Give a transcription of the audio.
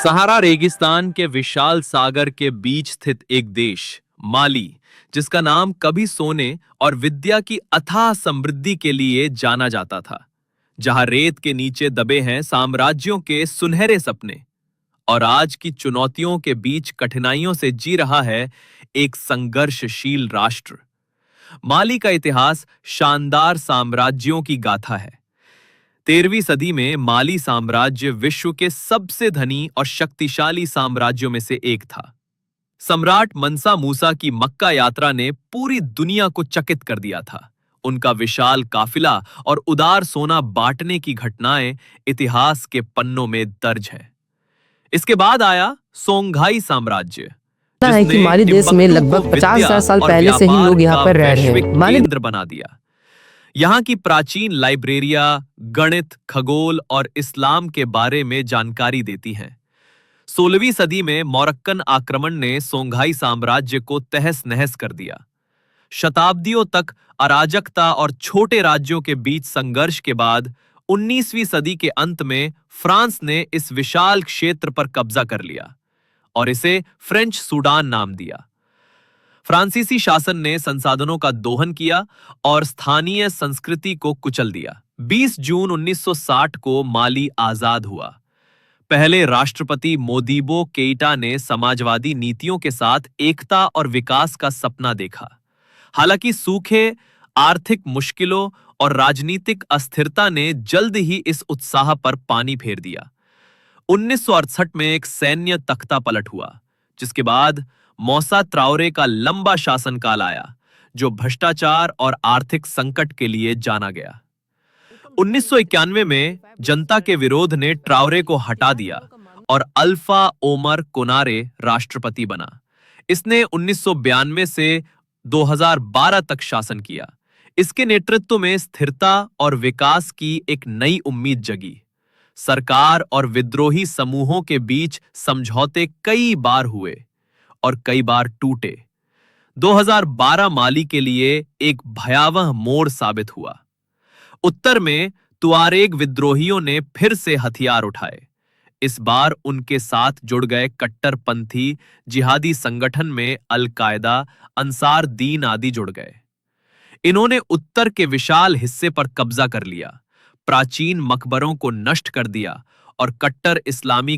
सहारा रेगिस्तान के विशाल सागर के बीच स्थित एक देश माली, जिसका नाम कभी सोने और विद्या की अथाह समृद्धि के लिए जाना जाता था, जहां रेत के नीचे दबे हैं साम्राज्यों के सुनहरे सपने और आज की चुनौतियों के बीच कठिनाइयों से जी रहा है एक संघर्षशील राष्ट्र। माली का इतिहास शानदार साम्राज्यों की गाथा है। 13वीं सदी में माली साम्राज्य विश्व के सबसे धनी और शक्तिशाली साम्राज्यों में से एक था। सम्राट मंसा मूसा की मक्का यात्रा ने पूरी दुनिया को चकित कर दिया था। उनका विशाल काफिला और उदार सोना बांटने की घटनाएं इतिहास के पन्नों में दर्ज है। इसके बाद आया सोंघाई साम्राज्य, है कि जिसने माली देश में टिम्बक्टू को लगभग विद्या 50,000 साल और पहले से ही व्यापार लोग यहाँ का पर रह रहे वैश्विक हैं। माली केंद्र बना दिया। यहाँ की प्राचीन लाइब्रेरिया गणित, खगोल और इस्लाम के बारे में जानकारी देती हैं। 16वीं सदी में मोरक्कन आक्रमण ने सोंघाई साम्राज्य को तहस-नहस कर दिया। शताब्दियों तक अराजकता और छोटे राज्यों के बीच संघर्ष के बाद 19वीं सदी के अंत में फ्रांस ने इस विशाल क्षेत्र पर कब्जा कर लिया और इसे फ्रेंच सूडान नाम दिया। फ्रांसीसी शासन ने संसाधनों का दोहन किया और स्थानीय संस्कृति को कुचल दिया। 20 जून 1960 को माली आजाद हुआ। पहले राष्ट्रपति मोदीबो केइटा ने समाजवादी नीतियों के साथ एकता और विकास का सपना देखा। हालांकि सूखे, आर्थिक मुश्किलों और राजनीतिक अस्थिरता ने जल्द ही इस उत्साह पर पानी फेर दिया। 1968 में एक सैन्य तख्ता पलट हुआ, जिसके बाद मौसा त्राओरे का लंबा शासनकाल आया, जो भ्रष्टाचार और आर्थिक संकट के लिए जाना गया। 1991 में जनता के विरोध ने ट्राओरे को हटा दिया और अल्फा ओमर कोनारे राष्ट्रपति बना। इसने 1992 से 2012 तक शासन किया। इसके नेतृत्व में स्थिरता और विकास की एक नई उम्मीद जगी। सरकार और विद्रोही समूहों के बीच समझौते कई बार हुए और कई बार टूटे। 2012 माली के लिए एक भयावह मोड़ साबित हुआ। उत्तर में तुआरेग विद्रोहियों ने फिर से हथियार उठाए। इस बार उनके साथ जुड़ गए कट्टरपंथी जिहादी संगठन में अल कायदा, अंसार दीन आदि जुड़ गए। इन्होंने उत्तर के विशाल हिस्से पर कब्जा कर लिया, प्राचीन मकबरों को नष्ट कर दिया और कट्टर इस्लामी